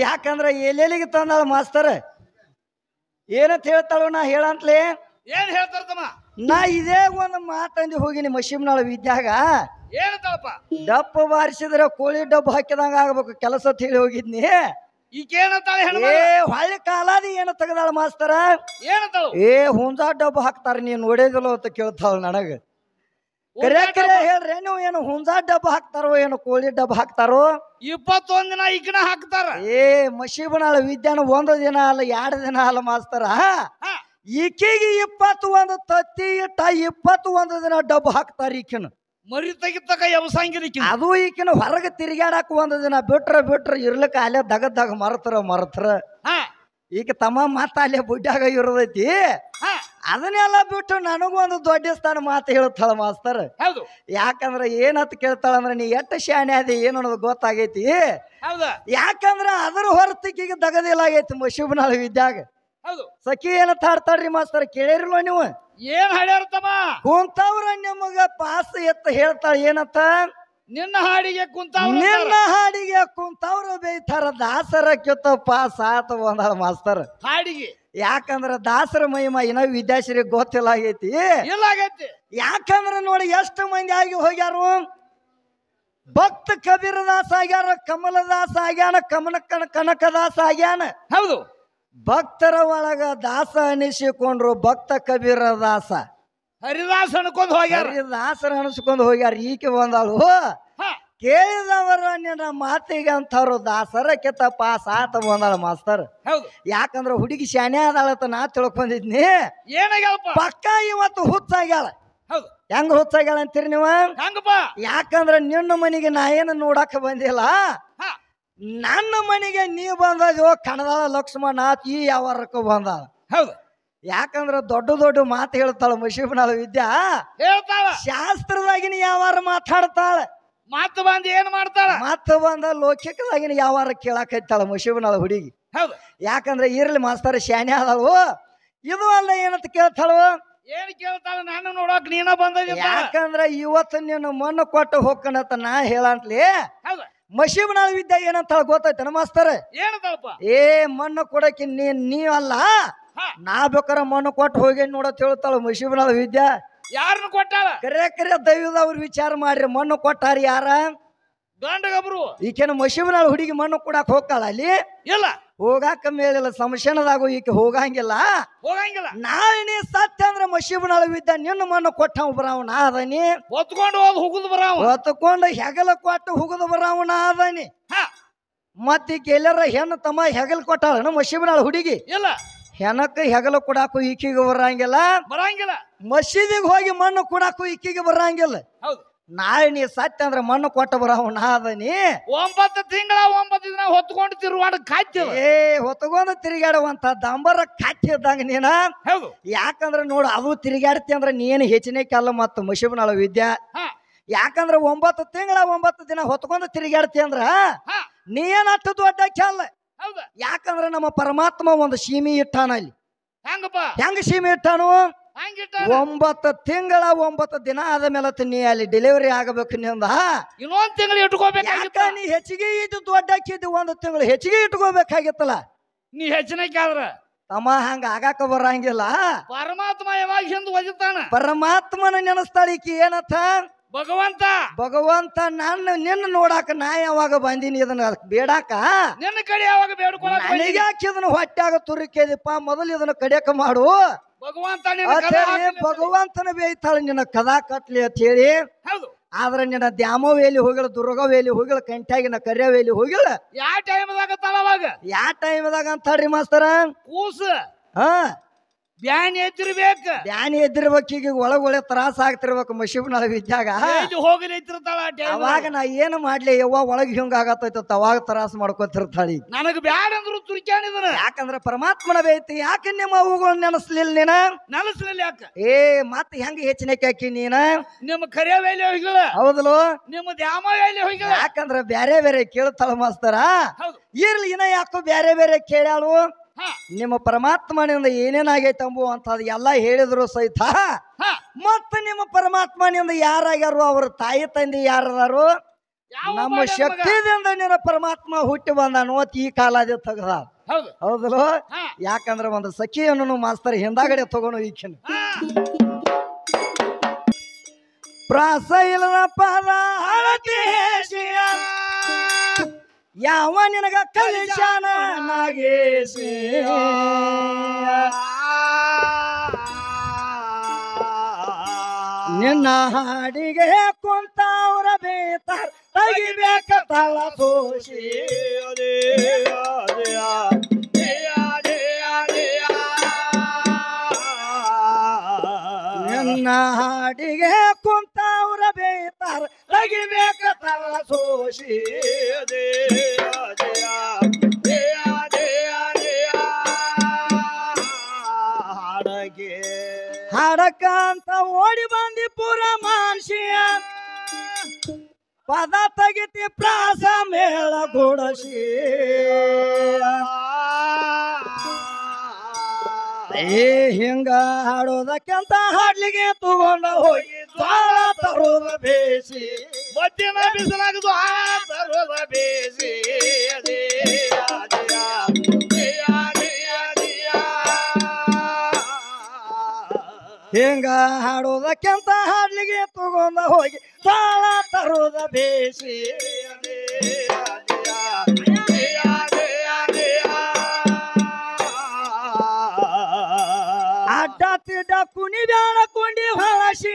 ಯಾಕಂದ್ರ ಎಲ್ಲೆಲ್ಲಿಗೆ ತಂದಾಳ ಮಾಸ್ತರ್ ಏನಂತ ಹೇಳ್ತಾಳು ನಾ ಹೇಳಂತ್ಲಿ ಏನ್ ಹೇಳ್ತಾರತಮ್ಮ ನಾ ಇದೇ ಒಂದು ಮಾತಂದಿ ಹೋಗಿನಿ ಮಶೀಮ್ನಾಳ ವಿದ್ಯಾಗ ಏನಂತಾಳಪ್ಪ ಡಪ್ಪ ಬಾರಿಸಿದ್ರೆ ಕೋಳಿ ಡಬ್ಬ ಹಾಕಿದಂಗ ಆಗ್ಬೇಕು ಕೆಲಸ ತಿಳಿ ಹೋಗಿದ್ನಿ ಈಗೇನಂತಾಳೆ ಏ ಹೊಳ್ಳಿ ಕಾಲಾದ ಏನು ತೆಗದಾಳ ಮಾಸ್ತರ ಏನಂತಾಳು ಏ ಹುಂಜಾ ಡಬ್ಬ ಹಾಕ್ತಾರ ನೀನ್ ನೋಡಿದಿಲ್ಲ ಅಂತ ಕೇಳ್ತಾಳ ನನಗ ಕರೆ ಕರೆ ಹೇಳ್ರಿ ನೀವು ಏನು ಹುಂಜಾ ಡಬ್ಬ ಹಾಕ್ತಾರೋ ಏನು ಕೋಳಿ ಡಬ್ಬ ಹಾಕ್ತಾರೋ 21 ದಿನ ಈಗಿನ ಹಾಕ್ತಾರ ಏ ಮಶೀಬನಾಳ ವಿದ್ಯಾನ 1 ದಿನ ಅಲ್ಲ 2 ದಿನ ಅಲ್ಲ ಮಾಸ್ತರ ಈಕೆಗೆ 21 ತತ್ತಿ ಇಟ್ಟ 21 ದಿನ ಡಬ್ಬ ಹಾಕ್ತಾರ ಈಕಿನ ಮರಿ ತೆಗಿತಕ ಎವಸಂಗಿರಿಕಿ ಅದು ಈಕಿನ ಹೊರಗೆ ತಿರುಗಾಡಕ್ 1 ದಿನ ಬಿಟ್ರ ಇರ್ಲಿಕ್ಕ ಅಲ್ಲೇ ದಗದಾಗ ಮರತ್ರ ಈಗ ತಮ್ಮ ಮಾತ ಅಲ್ಲೇ ಬುಡ್ಡ್ಯಾಗ ಇರೋದೈತಿ ಅದನ್ನೆಲ್ಲ ಬಿಟ್ಟು ನನಗೂ ಒಂದು ದೊಡ್ಡ ಸ್ಥಾನ ಮಾತು ಹೇಳುತ್ತಾಳ ಮಾಸ್ತರ್ ಹೌದು ಯಾಕಂದ್ರ ಏನಂತ ಕೇಳ್ತಾಳ ಅಂದ್ರ ನೀ ಎಷ್ಟ ಶಾಣೆ ಅದಿ ಏನು ಅನ್ನೋದು ಗೊತ್ತಾಗೈತಿ ಹೌದಾ ಯಾಕಂದ್ರ ಅದರ ಹೊರತಿಗೆ ದಗದಿಲ್ಲ ಆಗೈತಿ ಮಶೀಬನಾಳ ವಿದ್ಯಾಗ ಹೌದು ಸಖಿ ಏನಂತ ಹಾಡ್ತಾಳ್ರಿ ಮಾಸ್ತರ್ ಕೇಳಿರಲ್ವ ನೀವು ಏನ್ ಹಾಡ್ಯಾರತಮ್ಮ ಕುಂತವ್ರ ನಿಮಗ ಪಾಸ್ ಎತ್ತ ಹೇಳ್ತಾಳ ಏನಂತ ನಿನ್ನ ಹಾಡಿಗೆ ನಿನ್ನ ಹಾಡಿಗೆ ಕುಂತವ್ರ ಬೇಯ್ತಾರ ದಾಸರ ಕಿತ್ತ ಪಾಸ್ ಆತ ಒಂದಾಳ ಮಾಸ್ತರ್ ಹಾಡಿಗೆ ಯಾಕಂದ್ರ ದಾಸರ ಮಹಿಮಾ ಇನ್ನ ವಿದ್ಯಾಶ್ರೀ ಗೊತ್ತಿಲ್ಲ ಆಗೈತಿ ಇಲ್ಲ ಆಗೈತಿ ಯಾಕಂದ್ರ ನೋಡಿ ಎಷ್ಟು ಮಂದಿ ಆಗಿ ಹೋಗ್ಯಾರು ಭಕ್ತ ಕಬೀರದಾಸ ಆಗ್ಯಾರ ಕಮಲದಾಸ ಆಗ್ಯಾನ ಕನಕದಾಸ ಆಗ್ಯಾನ ಹೌದು ಭಕ್ತರ ಒಳಗ ದಾಸ ಅನಿಸಿಕೊಂಡ್ರು ಭಕ್ತ ಕಬೀರ ದಾಸ ಹರಿದಾಸ್ ಅನ್ಕೊಂಡ್ ಹೋಗ್ಯಾರ ದಾಸರ ಅನಿಸ್ಕೊಂಡು ಹೋಗ್ಯಾರ ಈಕೆ ಬಂದಾಳು ಕೇಳಿದವರ ನಿನ್ನ ಮಾತಿಗೆ ಅಂತವ್ರು ದಾಸರ ಕೆತ್ತ ಪಾಸ್ ಆತ ಬಂದಾಳ ಮಾಸ್ತರ್ ಹೌದು ಯಾಕಂದ್ರ ಹುಡುಗಿ ಶಾನೆ ಆದಾಳತ್ತ ನಾ ತಿಳ್ಕೊಂಡಿದ್ನಿ ಏನಾಗ್ಯಾಳಪ್ಪ ಪಕ್ಕ ಇವತ್ತು ಹುಚ್ಚಾಗ್ಯಾಳ ಹೌದು ಹೆಂಗ ಹುಚ್ಚಾಗ್ಯಾಳ ಅಂತೀರಿ ನೀವ ಹಂಗಪ್ಪ ಯಾಕಂದ್ರ ನಿನ್ನ ಮನೆಗೆ ನಾ ಏನು ನೋಡಕ್ ಬಂದಿಲ್ಲ ನನ್ನ ಮನೆಗೆ ನೀ ಬಂದೋ ಕಣದಾಳ ಲಕ್ಷ್ಮಣ ಈ ಯಾವಾರಕ್ಕ ಬಂದಾಳ ಹೌದು ಯಾಕಂದ್ರ ದೊಡ್ಡ ದೊಡ್ಡ ಮಾತು ಹೇಳ್ತಾಳ ಮಶೀಬನಾಳ ವಿದ್ಯಾ ಹೇಳ್ತಾಳ ಶಾಸ್ತ್ರದಾಗಿನ ಯಾವಾರ ಮಾತಾಡ್ತಾಳ ಮಾತು ಬಂದ್ ಏನ್ ಮಾಡ್ತಾಳ ಮತ್ತ ಬಂದ ಲೌಕಿಕದಾಗಿನ ಯಾವಾರ ಕೇಳಾಕೈತಾಳ ಮಶೀಬನಾಳ ಹುಡುಗಿ ಹೌದು ಯಾಕಂದ್ರ ಇರ್ಲಿ ಮಾಸ್ತರ ಶಾನೆ ಆದಳು ಇದು ಅಲ್ಲ ಏನಂತ ಕೇಳ್ತಾಳು ಏನ್ ಕೇಳ್ತಾಳ ನಾನು ನೋಡಕ್ ನೀನ ಬಂದ ಯಾಕಂದ್ರ ಇವತ್ತು ನಿನ್ನ ಮಣ್ಣು ಕೊಟ್ಟು ಹೋಗ್ಕನತ್ತ ನಾ ಹೇಳಂತ್ಲಿ ಹೌದು ಮಶೀಬನಾಳ ವಿದ್ಯಾ ಏನಂತಾಳ ಗೊತ್ತೈತನ ಮಾಸ್ತರ ಏನಂತಾಳಪ್ಪ ಏ ಮಣ್ಣು ಕೊಡಕ್ಕೆ ನೀವಲ್ಲ ನಾ ಬೇಕಾರೆ ಮಣ್ಣು ಕೊಟ್ಟು ಹೋಗಿ ನೋಡತ್ ಹೇಳ್ತಾಳ ಮಶೀಬನಾಳ ವಿದ್ಯಾ ಯಾರನ್ನ ಕೊಟ್ಟಾಳ ಕರೆ ದೈವದವ್ರು ವಿಚಾರ ಮಾಡ್ರಿ ಮಣ್ಣು ಕೊಟ್ಟಾರ ಯಾರ ಗಂಡಗಬ್ರು ಈಕೆನ ಮಶೀಬನಾಳ ಹುಡುಗಿ ಮಣ್ಣು ಕೊಡಾಕ್ ಹೋಗ್ತಾಳ ಅಲ್ಲಿ ಇಲ್ಲ ಹೋಗಾಕ ಮೇಲಿಲ್ಲ ಸಂಶಯನದಾಗು ಈಕೆ ಹೋಗಂಗಿಲ್ಲ ನಾಳೆ ನೀ ಸತ್ಯ ಅಂದ್ರ ಮಶೀಬನಾಳ ವಿದ್ಯಾ ನಿನ್ನ ಮಣ್ಣು ಕೊಟ್ಟ ಬರಾವಣ ಅದನಿ ಹೊತ್ಕೊಂಡು ಹೋದ್ ಹುಗುದ್ ಬರಾವ ಹೊತ್ಕೊಂಡು ಹೆಗಲ ಕೊಟ್ಟು ಹುಗುದು ಬರಾವಣ ಅದನಿ ಮತ್ತ ಈಕೆ ಎಲ್ಲಾರ ಹೆಣ್ಣು ತಮ್ಮ ಹೆಗಲ್ ಕೊಟ್ಟಾಳ ಮಶೀಬನಾಳ ಹುಡುಗಿ ಇಲ್ಲ ಹೆಣಕ್ಕೆ ಹೆಗಲು ಕೊಡಾಕು ಈಕಿಗೆ ಬರಂಗಿಲ್ಲ ಮಸೀದಿಗೆ ಹೋಗಿ ಮಣ್ಣು ಕೊಡಾಕು ಈಕಿಗೆ ಬರಂಗಿಲ್ಲ ಹೌದು ನಾಳೆ ನೀ ಸತ್ಯ ಅಂದ್ರ ಮಣ್ಣು ಕೊಟ್ಟ ಬರಾವಣ ಅದನಿ 9 ತಿಂಗಳ 9 ದಿನ ಹೊತ್ಕೊಂಡು ತಿರುವಾಡ ಕಾಯ್ತಿ ಹೊತ್ಕೊಂಡು ತಿರುಗಾಡುವಂತ ದಂಬರ ಕಾಯ್ತಿ ಇದ್ದಂಗ ನೀನ ಹೌದು ಯಾಕಂದ್ರ ನೋಡು ಅದು ತಿರುಗಾಡ್ತಿ ಅಂದ್ರ ನೀನು ಹೆಚ್ಚಿನ ಕಾಲ ಮತ್ತ ಮಶೀಬನಾಳ ವಿದ್ಯಾ ಯಾಕಂದ್ರ 9 ತಿಂಗಳ 9 ದಿನ ಹೊತ್ಕೊಂಡು ತಿರುಗಾಡ್ತಿ ಅಂದ್ರ ನೀ ಏನ್ ಅಷ್ಟು ದೊಡ್ಡ ಕೆಲ್ಲ ಯಾಕಂದ್ರ ನಮ್ಮ ಪರಮಾತ್ಮ ಒಂದು ಸೀಮೆ ಇಟ್ಟಾನ ಅಲ್ಲಿ ಹೆಂಗ ಸೀಮೆ ಇಟ್ಟಾನು 9 ತಿಂಗಳ 9 ದಿನ ಆದ ಮೇಲೆ ನೀ ಅಲ್ಲಿ ಡೆಲಿವರಿ ಆಗಬೇಕು ನಿಂದ ಇನ್ನೊಂದ್ ತಿಂಗಳು ಇಟ್ಕೋಬೇಕು ನೀ ಹೆಚ್ಚಿಗೆ ಇದು ದೊಡ್ಡ ಅಕ್ಕಿದ್ದು 1 ತಿಂಗಳು ಹೆಚ್ಚಿಗೆ ಇಟ್ಕೋಬೇಕಾಗಿತ್ತಲ್ಲ ನೀ ಹೆಚ್ಚಿನಕ್ಕಾದ್ರ ತಮ್ಮ ಹಂಗ ಆಗಾಕ ಬರಂಗಿಲ್ಲ ಪರಮಾತ್ಮ ಯಾವಾಗ ಹಿಂದ್ ಒಜಿತಾನ ಪರಮಾತ್ಮನ ನೆನಸ್ತಾಳ ಈಕಿ ಏನತ್ತ ಭಗವಂತ ನಾನು ನಿನ್ನ ನೋಡಾಕ ನಾ ಯಾವಾಗ ಬಂದೀನಿ ಇದನ್ನ ಬೇಡಾಕ ನಿನ್ನ ಕಡೆ ಯಾವಾಗ ಬೇಡ್ಕೊಳಕ ನನಗ್ಯಾಕೆ ಇದನ್ನ ಹೊಟ್ಟಾಗ ತುರಿಕೆದಿಪ್ಪ ಮೊದಲು ಇದನ್ನ ಕಡಿಯಕ ಮಾಡು ಭಗವಂತನ ಬೇಯ್ತಾಳ ನಿನ್ನ ಕದಾ ಕಟ್ಲಿ ಅಂತ ಹೇಳಿ ಆದ್ರ ನಿನ್ನ ದ್ಯಾಮವೇಲಿ ಹೋಗಿಳ ದುರ್ಗವೇಲಿ ಹೋಗಿಳ ಕಂಟ್ಯಾಗಿನ ಕರ್ಯವೇಲಿ ಹೋಗಿಳ ಯಾವ ಟೈಮ್ದಾಗ ಅಂತಾಳ್ರಿ ಮಾಸ್ತರ ಕೂಸು ಬ್ಯಾನಿ ಎದ್ದಿರ್ಬೇಕು ಈಗ ಒಳಗೊಳೆ ತ್ರಾಸ ಆಗ್ತಿರ್ಬೇಕು ಮಶೀಬನಾಳ ವಿದ್ಯಾಗ ಅವಾಗ ನಾ ಏನು ಮಾಡ್ಲಿ ಯವ್ವ ಒಳಗ್ ಹಿಂಗ ಆಗತ್ತೈತ ಅವಾಗ ತ್ರಾಸ ಮಾಡ್ಕೊತಿರ್ತಾಳಿ ನನಗ್ ಬ್ಯಾಡ ಅಂದ್ರು ತುರ್ಕ್ಯಾನಿದನ ಯಾಕಂದ್ರ ಪರಮಾತ್ಮನ ಬೇಯ್ತಿ ಯಾಕೆ ನಿಮ್ಮ ಅವುಗಳು ನೆನಸ್ಲಿಲ್ಲ ನೀನ ನೆನಸ್ಲಿಲ್ಲ ಯಾಕ ಮತ್ ಹೆಂಗ ಹೆಚ್ಚಿನ ಹಾಕಿ ನೀನ ನಿಮ್ಮ ಕರಿಯವೇಲಿ ಹೋಗಿಳ ಹೌದಲು ನಿಮ್ಮ ದ್ಯಾಮವೇಲಿ ಹೋಗಿಳ ಯಾಕಂದ್ರ ಬ್ಯಾರೆ ಬೇರೆ ಕೇಳ್ತಾಳ ಮಾಸ್ತರ ಇರ್ಲಿ ಇನ್ನ ಯಾಕೋ ಬ್ಯಾರೆ ಬೇರೆ ಕೇಳ್ಯಾಳು ನಿಮ್ಮ ಪರಮಾತ್ಮನಿಂದ ಏನೇನಾಗೈತೆ ಅಂಬುವಂಥದ್ದು ಎಲ್ಲ ಹೇಳಿದ್ರು ಸಹಿತ ಮತ್ತ ನಿಮ್ಮ ಪರಮಾತ್ಮನಿಂದ ಯಾರಾಗ್ಯಾರು ಅವ್ರ ತಾಯಿ ತಂದೆ ಯಾರದಾರು ಯಾವ ನಮ್ಮ ಮಾಡ್ಯಾನ ಮಗ? ಶಕ್ತಿದಿಂದ ನಿನ್ನ ಪರಮಾತ್ಮ ಹುಟ್ಟಿ ಬಂದಾನು ಅಂತ ಈ ಕಾಲಾದ ತೆಗದ ಹೌದು ಹೌದಲ್ಲ ಹಾ. ಯಾಕಂದ್ರ ಒಂದು ಸಖಿಯನ್ನು ಮಾಸ್ತರ್ ಹಿಂದಾಗಡೆ ತಗೊಂಡು ಈಕಿನ ಹಾ. ಪ್ರಾಸ ಇಲ್ಲದ ಪದ ಹಳತಿ ಹೇಸಿಯ ಯಾವ ನಿನಗ ಕಲಿಶಾನ ನಾಗೇಶಿ ನಿನ್ನ ಹಾಡಿಗೆ ಕುಂತವ್ರ ಬೇತಾರ ತೆಗಿಬೇಕ ತಳ ಸೋಷಿ ನಿನ್ನ ಹಾಡಿಗೆ ಕುಂತವ್ರ ಬೇತಾರ ತೆಗಿಬೇಕ ತಳ ಸೋಷಿ ಹಾಡಕ ಅಂತ ಓಡಿ ಬಂದಿ ಪುರ ಮಾನ್ಸಿಯ ಪದ ತೆಗಿತಿ ಪ್ರಾಸ ಮೇಳ ಗುಡಸಿ ಏ ಹಿಂಗ ಹಾಡೋದಕ್ಕಿಂತ ಹಾಡ್ಲಿಗೆ ತಗೊಂಡ ಹೋಗಿ ಜ್ವಾಳ ತರೋದ ಬೇಸಿ ಮಧ್ಯಾಹ್ನ ಬಿಸಿಲಾಗದು ತರೋದ ಬೇಸಿ ಹಿಂಗ ಹಾಡೋದಕ್ಕಿಂತ ಹಾಡ್ಲಿಗೆ ತಗೊಂಡ ಹೋಗಿ ಜ್ವಾಳ ತರೋದ ಬೇಸಿ ಅಡ್ಡ ತಿಡ್ಡ ಕುಣಿ ಬ್ಯಾಡ ಕುಂಡಿ ಹೊಳಸಿ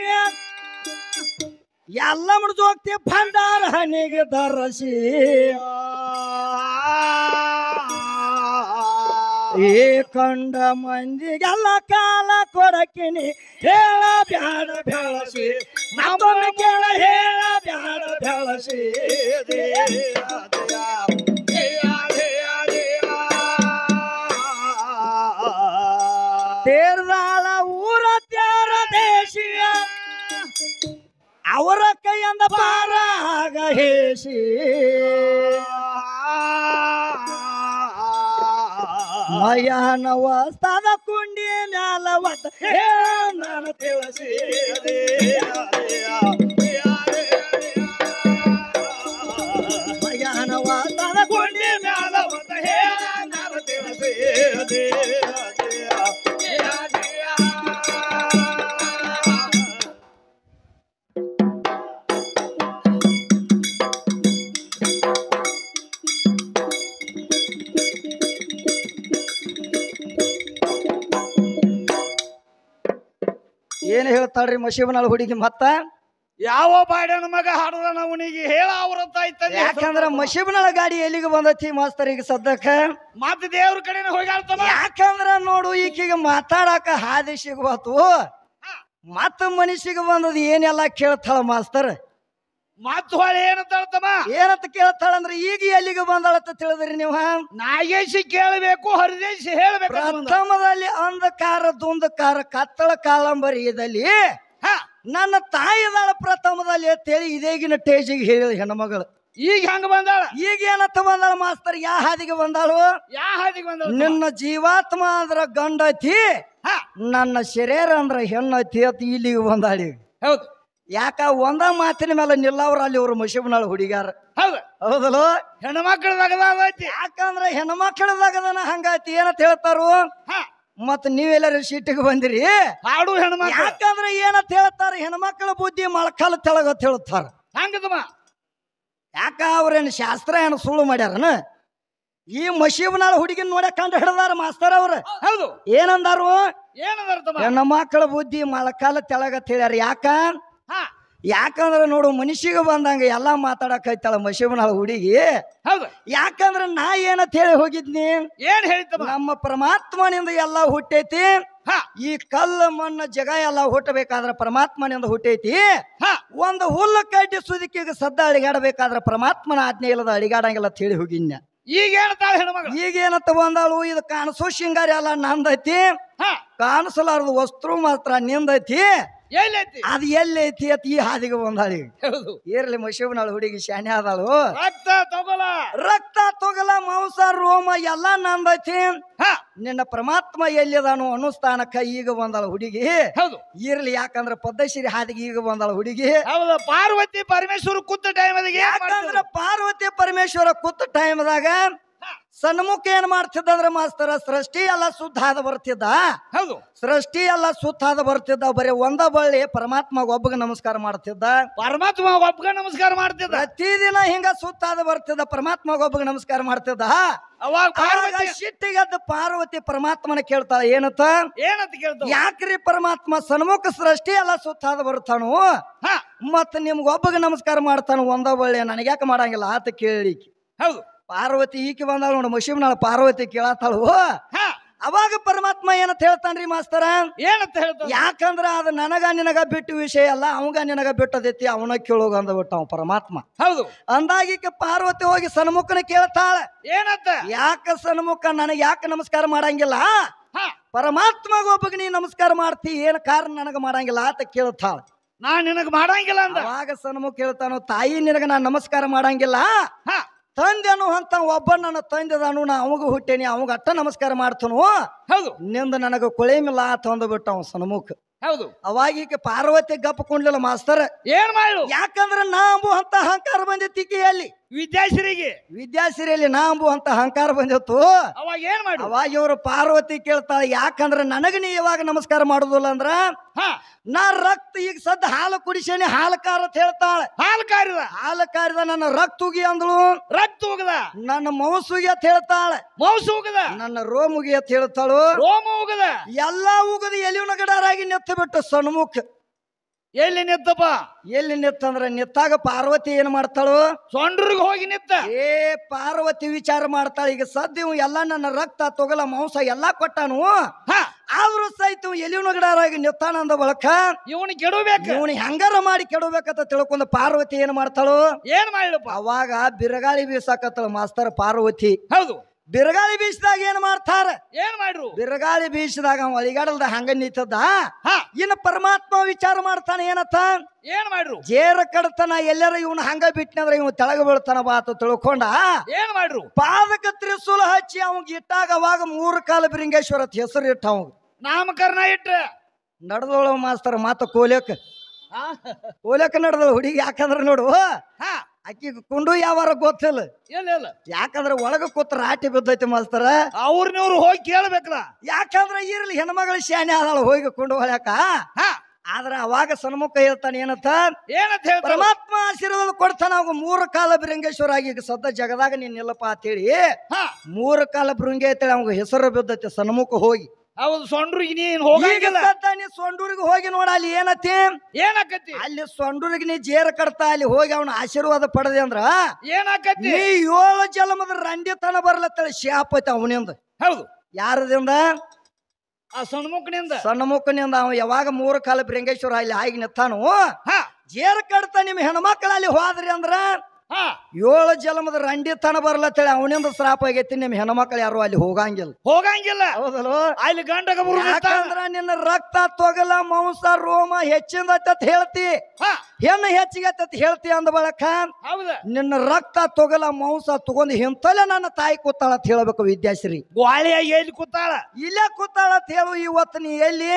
ಎಲ್ಲ ಮುಡ್ದೋಗ್ತಿ ಭಂಡಾರ ಹನಿಗೆ ಧರಸಿ ಏ ಕಂಡ ಮಂದಿಗೆಲ್ಲ ಕಾಲ ಕೊಡಕಿನಿ ಹೇಳ ಬ್ಯಾಡ ಬೆಳಸಿ ನಮ್ಮ ಕೇಳ ಹೇಳ ಬ್ಯಾಡ ಬೆಳಸಿ ತೇರ್ದಾಳ ಊರ ತ್ಯಾರ ದೇಶಿಯ ಅವರ ಕೈಯಿಂದ ಪಾರ ಆಗ ಹೇಸಿ ಮಯಾನ ವಸ್ತಾದ ಕುಂಡಿ ಮ್ಯಾಲ ಒತ್ತ ಹೇಳ ನಾನು ತಿಳಿಸಿ ಮಯಾನ ವಸ್ತಾದ ಕುಂಡಿ ಮ್ಯಾಲ ಒತ್ತ ಹೇಳ ನಾನು ತಿಳಿಸಿ ಏನ್ ಹೇಳ್ತಾಳ್ರಿ ಮಶೀಬನಾಳ ಹುಡುಗಿ ಮತ್ತ ಯಾವ ಬಾಡ್ಯನ ಮಗ ಹಾಡುದ ಅವನಿಗೆ ಹೇಳ ಅವರತ್ತ ಐತಂದ್ರೆ ಯಾಕಂದ್ರ ಮಶೀಬನಾಳ ಗಾಡಿ ಎಲ್ಲಿಗೆ ಬಂದೈತಿ ಮಾಸ್ತರ್ ಈಗ ಸದ್ಯಕ್ಕ ಮತ್ತೆ ದೇವ್ರ ಕಡೆನ ಹೋಗ್ಯಾಳ್ತಮ್ಮ ಯಾಕಂದ್ರ ನೋಡು ಈಕಿಗೆ ಮಾತಾಡಕ ಹಾದಿ ಸಿಗುವತ್ತು ಮತ್ತ ಮನುಷ್ಯಗೆ ಬಂದದ ಏನೆಲ್ಲ ಕೇಳ್ತಾಳ ಮಾಸ್ತರ್ ಮತ್ ಹೊಳೆ ಏನಂತಾಳ್ತಮ್ಮ ಏನಂತ ಕೇಳ್ತಾಳಂದ್ರ ಈಗ ಎಲ್ಲಿಗೆ ಬಂದಾಳಂತ ತಿಳಿದ್ರಿ ನೀವು ನಾಗೇಶಿ ಕೇಳಬೇಕು ಹರಿದೇಶಿ ಹೇಳ್ಬೇಕು ಪ್ರಥಮದಲ್ಲಿ ಅಂಧಕಾರ ದುಂದಕಾರ ಕತ್ತಳ ಕಾಲಂಬರಿಯದಲ್ಲಿ ನನ್ನ ತಾಯಿದಾಳ ಪ್ರಥಮದಲ್ಲಿ ಅಂತೇಳಿ ಇದೇಗಿನ ಟೇಜಿಗೆ ಹೇಳಿ ಹೆಣ್ಮಗಳು ಈಗ ಹಂಗ ಬಂದಾಳ ಈಗ ಏನಂತ ಬಂದಾಳ ಮಾಸ್ತರ್ ಯಾ ಹಾದಿಗೆ ಬಂದಾಳು ಯಾ ಹಾದಿಗೆ ಬಂದಾಳ ನಿನ್ನ ಜೀವಾತ್ಮ ಅಂದ್ರ ಗಂಡತಿ ನನ್ನ ಶರೀರ ಅಂದ್ರ ಹೆಣ್ಣತಿ ಅಂತ ಇಲ್ಲಿಗೆ ಬಂದಾಳಿ ಹೌದು ಯಾಕ ಒಂದ ಮಾತಿನ ಮೇಲೆ ನಿಲ್ಲವ್ರ ಅಲ್ಲಿ ಅವ್ರು ಮಶೀಬನಾಳ ಹುಡುಗ್ಯಾರ ಹೌದು ಹೌದಲ್ಲ ಹೆಣ್ಮಕ್ಳದಾಗದೈತಿ ಯಾಕಂದ್ರ ಹೆಣ್ಮಕ್ಳದಾಗದನ ಹಂಗಾತಿ ಏನಂತ ಹೇಳ್ತಾರು ಮತ್ ನೀವೆಲ್ಲರೂ ಸೀಟಿಗೆ ಬಂದಿರಿ ಹಾಡು ಹೆಣ್ಮಕ್ಳು ಯಾಕಂದ್ರ ಏನಂತ ಹೇಳ್ತಾರ ಹೆಣ್ಮಕ್ಳ ಬುದ್ಧಿ ಮೊಳಕಾಲ ತೆಳಗತ್ ಹೇಳ್ತಾರ ಹಂಗದಮ್ಮ ಯಾಕ ಅವ್ರೇನು ಶಾಸ್ತ್ರ ಏನು ಸುಳ್ಳು ಮಾಡ್ಯಾರನ ಈ ಮಶೀಬನಾಳ ಹುಡುಗಿನ ನೋಡ ಕಂಡು ಹಿಡ್ದಾರ ಮಾಸ್ತರ್ ಅವ್ರ ಹೌದು ಏನಂದಾರು ಏನಂದಾರ ಹೆಣ್ಮಕ್ಳ ಬುದ್ಧಿ ಮೊಳಕಾಲ ತೆಳಗತ್ ಹೇಳ್ಯಾರ ಯಾಕ ಯಾಕಂದ್ರ ನೋಡು ಮನುಷ್ಯಗೆ ಬಂದಂಗ ಎಲ್ಲಾ ಮಾತಾಡಕೈತಾಳ ಮಶೀಬನಾಳ ಹುಡುಗಿ ಹೌದು ಯಾಕಂದ್ರ ನಾ ಏನಂತ ಹೇಳಿ ಹೋಗಿದ್ನಿ ಏನ್ ಹೇಳ್ತಮ್ಮ ನಮ್ಮ ಪರಮಾತ್ಮನಿಂದ ಎಲ್ಲಾ ಹುಟ್ಟೈತಿ ಈ ಕಲ್ಲ ಮಣ್ಣ ಜಗ ಎಲ್ಲ ಹುಟ್ಟಬೇಕಾದ್ರ ಪರಮಾತ್ಮನಿಂದ ಹುಟ್ಟೈತಿ ಒಂದು ಹುಲ್ಲು ಕಡ್ಡಿ ಸುದಿಕಿಗೆ ಸದ್ದ ಅಳಿಗಾಡಬೇಕಾದ್ರ ಪರಮಾತ್ಮನ ಆಜ್ಞೆ ಇಲ್ಲದ ಅಳಿಗಾಡಂಗಿಲ್ಲ ಅಂತ ಹೇಳಿ ಹೋಗಿನ್ಯ ಈಗ ಹೇಳ್ತಾಳ ಹೆಣ್ಮಗಳು ಈಗ ಏನಂತ ಬಂದಾಳು ಇದು ಕಾಣಿಸೋ ಶಿಂಗಾರಿ ಎಲ್ಲ ನಂದೈತಿ ಕಾಣಿಸಲಾರದು ವಸ್ತು ಮಾತ್ರ ನಿಂದೈತಿ ಎಲ್ಲೈತಿ ಅದು ಎಲ್ಲೈತಿ ಅಂತ ಈ ಹಾದಿಗೆ ಬಂದಾಳಿ ಇರ್ಲಿ ಮಶೀಬನಾಳ ಹುಡುಗಿ ಶಾನೆ ಆದಾಳು ರಕ್ತ ತಗೋಲ ರಕ್ತ ತೊಗಲ ಮಾಂಸ ರೋಮ ಎಲ್ಲಾ ನಂದೈತಿ ನಿನ್ನ ಪರಮಾತ್ಮ ಎಲ್ಲಿದಾನು ಅನ್ನೋ ಸ್ಥಾನಕ್ಕ ಈಗ ಬಂದಾಳ ಹುಡುಗಿ. ಹೌದು ಇರ್ಲಿ, ಯಾಕಂದ್ರ ಪದ್ಧಶ್ರೀ ಹಾದಿಗೆ ಈಗ ಬಂದಾಳ ಹುಡುಗಿ. ಹೌದು ಪಾರ್ವತಿ ಪರಮೇಶ್ವರ ಕೂತ ಟೈಮ್ ಯಾಕಂದ್ರ ಪಾರ್ವತಿ ಪರಮೇಶ್ವರ ಕೂತ ಟೈಮ್ದಾಗ ಸನ್ಮುಖ ಏನ್ ಮಾಡ್ತಿದ್ದಂದ್ರ ಮಾಸ್ತರ, ಸೃಷ್ಟಿ ಎಲ್ಲ ಸುದ್ದ ಆದ ಬರ್ತಿದ್ದ. ಹೌದು ಸೃಷ್ಟಿ ಎಲ್ಲ ಸುತ್ತ ಆದ ಬರ್ತಿದ್ದ. ಬರೀ ಒಂದ ಬಳ್ಳಿ ಪರಮಾತ್ಮ ಒಬ್ಬಗ ನಮಸ್ಕಾರ ಮಾಡ್ತಿದ್ದ. ಪರಮಾತ್ಮ ಒಬ್ಬಗ ನಮಸ್ಕಾರ ಮಾಡ್ತಿದ್ದ. ಪ್ರತಿದಿನ ಹಿಂಗ ಸುತ್ತಾದ ಬರ್ತಿದ್ದ, ಪರಮಾತ್ಮ ಒಬ್ಬಗ ನಮಸ್ಕಾರ ಮಾಡ್ತಿದ್ದ. ಅವಾಗ ಪಾರ್ವತಿ ಸಿಟ್ಟಿಗದ್ದ ಪಾರ್ವತಿ ಪರಮಾತ್ಮನ ಕೇಳ್ತಾಳ, ಏನಂತ ಕೇಳ್ತಾವ, ಯಾಕ್ರಿ ಪರಮಾತ್ಮ ಸನ್ಮುಖ ಸೃಷ್ಟಿ ಎಲ್ಲ ಸುತ್ತಾದ ಬರ್ತಾನು, ಮತ್ತ ನಿಮ್ಗ ಒಬ್ಬಗ ನಮಸ್ಕಾರ ಮಾಡ್ತಾನು, ಒಂದ ಬಳ್ಳಿ ನನಗ್ಯಾಕ ಮಾಡಂಗಿಲ್ಲ ಆತ ಕೇಳಿ. ಹೌದು ಪಾರ್ವತಿ ಈಕೆ ಬಂದಾಳ ನೋಡು, ಮಶೀಬ್ನಾಳ ಪಾರ್ವತಿ ಕೇಳತ್ತಾಳು. ಅವಾಗ ಪರಮಾತ್ಮ ಏನಂತ ಹೇಳ್ತಾನ್ರಿ ಮಾಸ್ತರ, ಏನಂತ ಹೇಳ್ತಾನ, ಯಾಕಂದ್ರ ಅದ ನನಗ ನಿನಗ ಬಿಟ್ಟು ವಿಷಯ ಅಲ್ಲ, ಅವಂಗ ನಿನಗ ಬಿಟ್ಟದೈತಿ, ಅವನ ಕೇಳೋಗ ಅಂದ ಬಿಟ್ಟ ಅವ ಪರಮಾತ್ಮ. ಹೌದು ಅಂದಾಗಿಕ್ಕೆ ಪಾರ್ವತಿ ಹೋಗಿ ಸನ್ಮುಖನ ಕೇಳ್ತಾಳ, ಏನಂತ, ಯಾಕ ಸನ್ಮುಖ ನನಗ ಯಾಕ ನಮಸ್ಕಾರ ಮಾಡಂಗಿಲ್ಲ, ಪರಮಾತ್ಮಗ ಒಬ್ಬಗ ನೀ ನಮಸ್ಕಾರ ಮಾಡ್ತಿ, ಏನ್ ಕಾರಣ ನನಗ ಮಾಡಂಗಿಲ್ಲ ಆತ ಕೇಳ್ತಾಳ. ನಾ ನಿನಗ ಮಾಡಂಗಿಲ್ಲ ಅಂದ. ಅವಾಗ ಸನ್ಮುಖ ಹೇಳ್ತಾನು, ತಾಯಿ ನಿನಗ ನಾ ನಮಸ್ಕಾರ ಮಾಡಂಗಿಲ್ಲ, ತಂದೆನು ಅಂತ ಒಬ್ಬ ನನ್ನ ತಂದೆದಾನು, ನಾ ಅವಾಗ ಹುಟ್ಟೇನಿ, ಅವಾಗ ಅಟ್ಟ ನಮಸ್ಕಾರ ಮಾಡ್ತನು, ಹೌದು ನಿಂದ ನನಗ ಕೊಳೆಮಿಲ್ಲ ಅಂತ ಬಿಟ್ಟ ಅವ ಸನ್ಮುಖ. ಹೌದು ಅವಾಗ ಪಾರ್ವತಿ ಗಪ್ಪ ಕೊಂಡ್ಲಿಲ್ಲ ಮಾಸ್ತರ್, ಏನ್ ಮಾಡು, ಯಾಕಂದ್ರ ನಾ ಅಂಬು ಅಂತ ಅಹಂಕಾರ ಬಂದಿತ್ತು ಅಲ್ಲಿ ವಿದ್ಯಾಶ್ರೀಗೆ, ವಿದ್ಯಾಶ್ರೀಯಲ್ಲಿ ನಾ ಅಂಬು ಅಂತ ಅಹಂಕಾರ ಬಂದಿತ್ತು. ಅವಾಗ ಏನ್ ಮಾಡು, ಅವಾಗ ಇವರು ಪಾರ್ವತಿ ಕೇಳ್ತಾಳೆ, ಯಾಕಂದ್ರ ನನಗ ನೀ ಯಾವಾಗ ನಮಸ್ಕಾರ ಮಾಡುದಿಲ್ಲ ಅಂದ್ರ ನಾ ರಕ್ತ ಈಗ ಸದ್ದ ಹಾಲು ಕುಡಿಸೇನಿ, ಹಾಲು ಕಾರ ಅಂತ ಹೇಳ್ತಾಳೆ. ಹಾಲು ಕಾರಿದ ನನ್ನ ರಕ್ತ ಉಗಿ ಅಂದಳು, ರಕ್ತ ಉಗದ ನನ್ನ ಮೌಸುಗಿ ಅಂತ ಹೇಳ್ತಾಳೆ, ಮೌಸು ಉಗದ ನನ್ನ ರೋಮುಗಿ ಅಂತ ಹೇಳ್ತಾಳು, ರೋಮ ಉಗದ ಎಲ್ಲಾ ಉಗದ ಎಲಿವನ ಗಡಾರಾಗಿ ನೆತ್ತ ಬಿಟ್ಟು ಸನ್ಮುಖ. ಎಲ್ಲಿ ನಿತ್ತಪ್ಪ, ಎಲ್ಲಿ ನಿತ್ತಂದ್ರ ನಿತ್ತಾಗ ಪಾರ್ವತಿ ಏನ್ ಮಾಡ್ತಾಳು, ಸೊಂಡ್ರಿಗೆ ಹೋಗಿ ನಿತ್ತ. ಪಾರ್ವತಿ ವಿಚಾರ ಮಾಡ್ತಾಳ, ಈಗ ಸದ್ಯ ಎಲ್ಲಾ ನನ್ನ ರಕ್ತ ತೊಗಲ ಮಾಂಸ ಎಲ್ಲಾ ಕೊಟ್ಟಾನು, ಆದ್ರೂ ಸಹಿತ ಎಲಿವನ ಗಿಡರಾಗಿ ನಿತ್ತಾನಂದ ಬಳಕ ಇವನು ಕೆಡಬೇಕು, ಇವನು ಹೆಂಗಾರ ಮಾಡಿ ಕೆಡಬೇಕಂತ ತಿಳ್ಕೊಂಡ ಪಾರ್ವತಿ ಏನ್ ಮಾಡ್ತಾಳು, ಏನ್ ಮಾಡ್ಲಪ್ಪ, ಅವಾಗ ಬಿರಗಾಳಿ ಬೀಸಾಕತ್ತಳ ಮಾಸ್ತರ್ ಪಾರ್ವತಿ. ಹೌದು ಬಿರಗಾಳಿ ಬೀಸಿದಾಗ ಏನ್ ಮಾಡ್ತಾರ, ಏನ್ ಮಾಡ್ರು, ಬಿರಗಾಳಿ ಬೀಸಿದಾಗ ಅವ ಅಳಿಗಾಡಲ್ದ ಹಂಗ ನಿಂತದ. ಇನ್ನು ಪರಮಾತ್ಮ ವಿಚಾರ ಮಾಡ್ತಾನೆ, ಏನತ್ತ, ಏನ್ ಮಾಡ್ರು, ಜೇರ ಕಡತನ ಎಲ್ಲರ ಇವನು ಹಂಗ ಬಿಟ್ಟನಂದ್ರ ಇವ್ ತೆಳಗ ಬೀಳ್ತಾನ ಬಾತ ತಿಳ್ಕೊಂಡ ಏನ್ ಮಾಡ್ರು, ಪಾದಕ ತ್ರಿಶೂಲ ಹಚ್ಚಿ ಅವಂಗ ಇಟ್ಟಾಗ ಅವಾಗ 3 ಕಾಲ ಬಿರಿಂಗೇಶ್ವರ ಅಂತ ಹೆಸರು ಇಟ್ಟ ಅವಂಗ ನಾಮಕರಣ ಇಟ್ಟ. ನಡೆದೋಳ ಮಾಸ್ತರ ಮಾತ ಕೋಲೇಕ ನಡೆದಳು ಹುಡುಗಿ. ಯಾಕಂದ್ರ ನೋಡು ಅಕ್ಕಿ ಕುಂಡು ಯಾವಾರ ಗೊತ್ತಿಲ್ಲ, ಯಾಕಂದ್ರ ಒಳಗ ಕೂತ ರಾಟಿ ಬಿದ್ದೈತಿ ಮಾಸ್ತರ, ಅವ್ರನ್ನವ್ರು ಹೋಗಿ ಕೇಳ್ಬೇಕಲ್ಲ. ಯಾಕಂದ್ರ ಇರ್ಲಿ ಹೆಣ್ಮಗಳ ಶಾನೆ ಆದಾಳ ಹೋಗಿ ಕುಂಡು ಹೊಳ್ಯಾಕ. ಆದ್ರ ಅವಾಗ ಸನ್ಮುಖ ಹೇಳ್ತಾನೆ, ಏನಂತ ಪರಮಾತ್ಮ ಆಶೀರ್ವಾದ ಕೊಡ್ತಾನ, ಅವಾಗ 3 ಕಾಲ ಬಿರಂಗೇಶ್ವರ ಆಗಿ ಈಗ ಸದ್ದ ಜಗದಾಗ ನೀನ್ ನಿಲ್ಲಪ್ಪ ಅಂತೇಳಿ 3 ಕಾಲ ಬೃಂಗೆ ಅಂತೇಳಿ ಅವಾಗ ಹೆಸರು ಬಿದ್ದೈತಿ ಸನ್ಮುಖ ಹೋಗಿ. ಹೌದು ಸೊಂಡ್ರಿಗೆ ನೀನ್ ಹೋಗಂಗಿಲ್ಲ, ನೀ ಸೊಂಡೂರಿಗೆ ಹೋಗಿ ನೋಡ, ಅಲ್ಲಿ ಏನತಿ ಏನಾಕತಿ, ಅಲ್ಲಿ ಸೊಂಡೂರಿಗೆ ನೀ ಜೇರ ಕಡ್ತಾ ಅಲ್ಲಿ ಹೋಗಿ ಅವನ ಆಶೀರ್ವಾದ ಪಡೆದೆ ಅಂದ್ರ ಏನಾಕತಿ, ನೀ 7 ಜನ್ಮದ ರಂಡಿತನ ಬರ್ಲತ್ತಳ ಶಾಪತಿ ಅವನಿಂದ. ಹೌದು ಯಾರದಿಂದ, ಆ ಸಣ್ಮುಖನಿಂದ. ಸಣ್ಣಮುಖನಿಂದ ಅವ ಯಾವಾಗ 3 ಕಾಲ ಬಿರಂಗೇಶ್ವರ ಅಲ್ಲಿ ಆಗಿ ನಿತ್ತಾನು, ಜೇರ ಕಡ್ತಾ ನಿಮ್ ಹೆಣ್ಮಕ್ಳಲ್ಲಿ ಹೋದ್ರಿ ಅಂದ್ರ 7 ಜನ್ಮದ ರಂಡಿತನ ಬರ್ಲತ್ತೇಳಿ ಅವನಿಂದ ಶ್ರಾಪ ಆಗೈತಿ, ನಿಮ್ ಹೆಣ್ಮಕ್ಳು ಯಾರು ಅಲ್ಲಿ ಹೋಗಂಗಿಲ್ಲ. ಹೌದಲ್ಲ, ಅಲ್ಲಿ ಗಂಡಗ ಯಾಕಂದ್ರ ನಿನ್ನ ರಕ್ತ ತೊಗಲ ಮಾಂಸ ರೋಮ ಹೆಚ್ಚಿಂದ ಹೇಳ್ತಿ, ಹೆಣ್ಣು ಹೆಚ್ಚಿಗೆ ಹೇಳ್ತಿ ಅಂದ ಬಳಕ ನಿನ್ನ ರಕ್ತ ತೊಗಲ ಮಾಂಸ ತಗೊಂಡ್ ಹಿಂತಲೆ ನನ್ನ ತಾಯಿ ಕೂತಾಳ ಅಂತ ಹೇಳ್ಬೇಕು ವಿದ್ಯಾಶ್ರೀ. ಗ್ವಾಳಿಯಾಗಿ ಎಲ್ಲಿ ಕೂತಾಳ, ಇಲ್ಲೇ ಕೂತಾಳ ಅಂತ ಹೇಳು. ಇವತ್ತು ನೀ ಎಲ್ಲಿ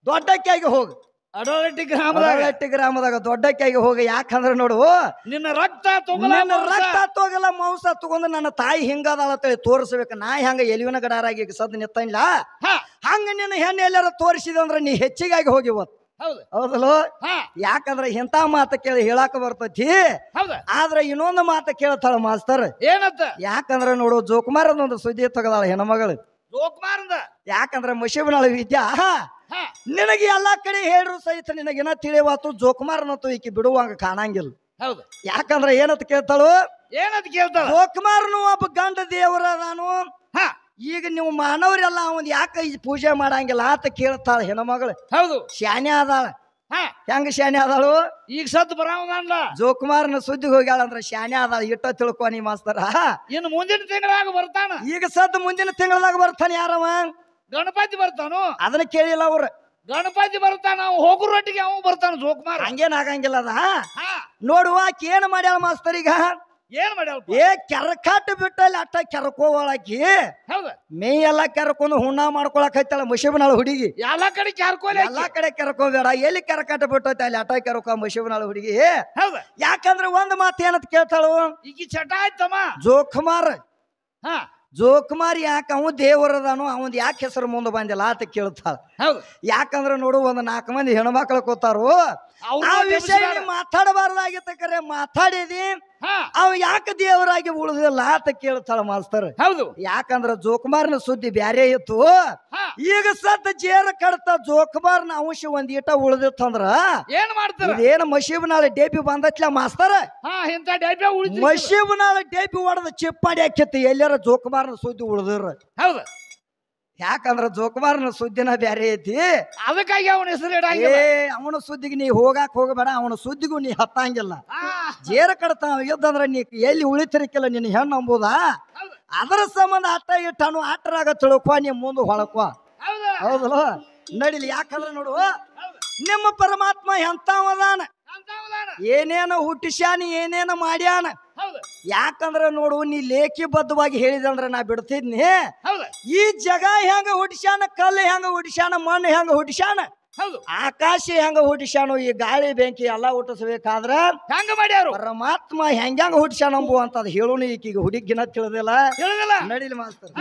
ದೊಡ್ಡಕ್ಕಾಗಿ ಹೋಗು, ಅಡೋಲಟ್ಟಿ ಗ್ರಾಮದಾಗ ದೊಡ್ಡಕ್ಕಾಗಿ ಹೋಗಿ. ಯಾಕಂದ್ರ ನೋಡು ನಿನ್ನ ರಕ್ತ ತೊಗಲ ಮಾಂಸ ತಗೊಂಡು ನನ್ನ ತಾಯಿ ಹಿಂಗದಾಳಂತೇಳಿ ತೋರಿಸ್ಬೇಕು. ನಾ ಹೆಂಗ ಎಲಿವಿನ ಗಡಾರಾಗಿ ಸದ್ ನಿತ್ತಲ್ಲ ಹಂಗ ನಿನ್ನ ಹೆಣ್ಣು ಎಲ್ಲಾರ ತೋರಿಸಿದ ಅಂದ್ರ ನೀ ಹೆಚ್ಚಿಗಾಗಿ ಹೋಗಿ ಇವತ್ತು. ಹೌದಲ್ಲ, ಯಾಕಂದ್ರ ಇಂತ ಮಾತ ಕೇಳಿ ಹೇಳಾಕ ಬರ್ತೈತಿ. ಆದ್ರ ಇನ್ನೊಂದು ಮಾತ ಕೇಳ್ತಾಳ ಮಾಸ್ತರ್, ಏನಂತ, ಯಾಕಂದ್ರ ನೋಡು ಜೋಕುಮಾರದೊಂದು ಸುದ್ದಿ ತಗದಾಳ ಹೆಣ್ಮಗಳು. ಯಾಕಂದ್ರ ಮುಷಿಬನಾಳ ವಿದ್ಯಾ ನಿನಗೆ ಎಲ್ಲಾ ಕಡೆ ಹೇಳ್ರು ಸಹಿತ ನಿನಗೇನ ತಿಳಿವಾತು, ಜೋಕುಮಾರನಂತೂ ಈಕಿ ಬಿಡುವಂಗ ಕಾಣಂಗಿಲ್ಲ. ಯಾಕಂದ್ರ ಏನಂತ ಕೇಳ್ತಾಳು, ಜೋಕುಮಾರನು ಒಬ್ಬ ಗಂಡ ದೇವರ ನಾನು, ಈಗ ನೀವು ಮಾನವರೆಲ್ಲ ಅವನ್ ಯಾಕ ಈ ಪೂಜೆ ಮಾಡಂಗಿಲ್ಲ ಅಂತ ಕೇಳ್ತಾಳ ಹೆಣ್ಮಗಳು. ಹೌದು ಶಾನೆ ಆದಾಳ. ಹೆಂಗ ಶಾನೆ ಆದಾಳು, ಈಗ ಸತ್ ಬರಲ್ಲ, ಜೋಕುಮಾರನ ಸುದ್ದಿಗೆ ಹೋಗ್ಯಾಳಂದ್ರ ಶಾನೆ ಆದಾಳ. ಇಟ್ಟ ತಿಳ್ಕೊ ನೀ ಮಾಸ್ತರ, ಇನ್ನು ಮುಂದಿನ ತಿಂಗಳಾಗ ಬರ್ತಾನ. ಈಗ ಸದ್ ಮುಂದಿನ ತಿಂಗಳದಾಗ ಬರ್ತಾನೆ. ಯಾರವ, ಗಣಪತಿ ಬರ್ತಾನು. ಅದನ್ನ ಕೇಳಿಲ್ಲ ಅವ್ರ, ಗಣಪತಿ ಬರ್ತಾನ, ಹೋಗುರೊಟ್ಟಿಗೆ ಅವ ಬರ್ತಾನ ಜೋಕುಮಾರ. ಹಂಗೇನ್ ಆಗಂಗಿಲ್ಲ ಅದ. ನೋಡುವ ಆಕಿ ಏನ್ ಮಾಡ್ಯಾಳ ಮಾಸ್ತರ್, ಈಗ ಏನ್ ಮಾಡ್ಯಾಳ ಏ ಕೆರಕಾಟ ಬಿಟ್ಟಲ್ಲಿ ಅಟ್ಟ ಕೆರ್ಕೋಳಾಕಿ ಹೌದ ಮೇ ಎಲ್ಲಾ ಕೆರ್ಕೊಂಡು ಹುಣ್ಣ ಮಾಡ್ಕೊಳಕ್ ಹೈತಾಳ ಮುಷಿಬನಾಳ ಹುಡುಗಿ ಎಲ್ಲಾ ಕಡೆ ಕ್ಯಾರ್ಕೋಲೆ ಎಲ್ಲಾ ಕಡೆ ಕೆರ್ಕೋಬೇಡ ಎಲ್ಲಿ ಕೆರಕಾಟ ಬಿಟ್ಟೈತೆ ಅಲ್ಲಿ ಅಟ್ಟ ಕೆರ್ಕೊ ಮುಷಿಬನಾಳ ಹುಡುಗಿ ಹೌದ ಯಾಕಂದ್ರೆ ಒಂದ್ ಮಾತು ಏನಂತ ಕೇಳ್ತಾಳು ಈಗ ಚಟ ಆಯ್ತಮ್ಮ ಜೋಕುಮಾರ್ ಹಾ ಜೋಕುಮಾರ್ ಯಾಕ ಅವ ದೇವರದಾನು ಅವಂದ್ ಯಾಕೆ ಹೆಸರು ಮುಂದೆ ಬಂದಿಲ್ಲ ಅಂತ ಕೇಳ್ತಾಳ ಹೌದು ಯಾಕಂದ್ರ ನೋಡು ಒಂದ್ 4 ಮಂದಿ ಹೆಣ್ಮಕ್ಳು ಕೂತಾರು ಆ ವಿಷಯ ಮಾತಾಡಬಾರ್ದಾಗಿತ್ತ ಕರೆ ಮಾತಾಡಿದಿ ಹಾ ಅವ ಯಾಕೆ ದೇವರಾಗಿ ಉಳಿದಿಲ್ಲ ಅಂತ ಕೇಳ್ತಾಳ ಮಾಸ್ತರ್ ಹೌದು ಯಾಕಂದ್ರ ಜೋಕುಮಾರ್ನ ಸುದ್ದಿ ಬ್ಯಾರೆ ಇತ್ತು ಹಾ ಈಗ ಸತ್ ಜೇರ ಕಡ್ತ ಜೋಕುಮಾರ್ನ ಅಂಶ ಒಂದ್ ಈಟ ಉಳಿದಿತ್ತಂದ್ರ ಏನ್ ಮಾಡ್ತಾರ ಇದೇನು ಮಶೀಬ್ನಾಳ ಡೇಬಿ ಬಂದತ್ಲ ಮಾಸ್ತರ ಹಾ ಇಂತ ಡೈಬ್ಯಾ ಉಳಿಸಿ ಮಶೀಬ್ನಾಳ ಡೇಬಿ ಹೊಡೆದ ಚಿಪ್ಪಾಡಿ ಹಾಕಿತ್ತು ಎಲ್ಲಾರ ಜೋಕುಮಾರ್ನ ಸುದ್ದಿ ಉಳಿದ್ರ ಹೌದು ಯಾಕಂದ್ರ ಜೋಕುಮಾರ್ನ ಸುದ್ದಿನ ಬ್ಯಾರೆ ಐತಿ ಅದಕ್ಕಾಗಿ ಅವನ ಹೆಸರು ಏ ಅವನ ಸುದ್ದಿಗೆ ನೀ ಹೋಗಾಕ್ ಹೋಗಬೇಡ ಅವನ ಸುದ್ದಿಗೂ ನೀ ಹತ್ತಂಗಿಲ್ಲ ಜೇರ ಕಡ್ತಾವ ಇದ್ದಂದ್ರ ನೀ ಎಲ್ಲಿ ಉಳಿತಿರ್ಕಿಲ್ಲ ನಿನ್ನ ಹೆಣ್ಣು ಅಂಬುದಾ ಅದರ ಸಂಬಂಧ ಅಟ್ಟ ಇಟ್ಟನು ಆಟರಾಗ ತಿಳ್ಕೊ ನೀ ಮುಂದೆ ಹೊಳಕೊ ಹೌದಲ್ಲ ನಡಿಲಿ ಯಾಕಂದ್ರ ನೋಡು ನಿಮ್ಮ ಪರಮಾತ್ಮ ಎಂತವದಾನ ಏನೇನ ಹುಟ್ಟಿಸ್ಯಾನ ಏನೇನ ಮಾಡ್ಯಾನ ಯಾಕಂದ್ರ ನೋಡು ನೀ ಲೇಖಿಬದ್ಧವಾಗಿ ಹೇಳಿದಂದ್ರ ನಾ ಬಿಡ್ತಿದ್ನಿ ಈ ಜಗ ಹೆಂಗ ಹುಟ್ಟಿಸ್ಯಾನ ಕಲ್ಲು ಹೆಂಗ ಹುಟ್ಟಿಸ್ಯಾನ ಮಣ್ಣು ಹೆಂಗ ಹುಟ್ಟಿಸ್ಯಾನ ಆಕಾಶ ಹೆಂಗ ಹುಟ್ಟಿಸ್ಯಾನು ಈ ಗಾಳಿ ಬೆಂಕಿ ಎಲ್ಲಾ ಹುಟ್ಟಿಸ್ಬೇಕಾದ್ರ ಹೆಂಗ ಮಾಡ್ಯಾರು ಪರಮಾತ್ಮ ಹೆಂಗ ಹುಟ್ಟಿಸ್ಯಾನ ಅಂಬು ಅಂತ ಹೇಳೋಣ ಈಕೀಗ ಹುಡುಗಿನ ತಿಳಿದಿಲ್ಲ ನಡಿಲಿ ಮಾಸ್ತರ್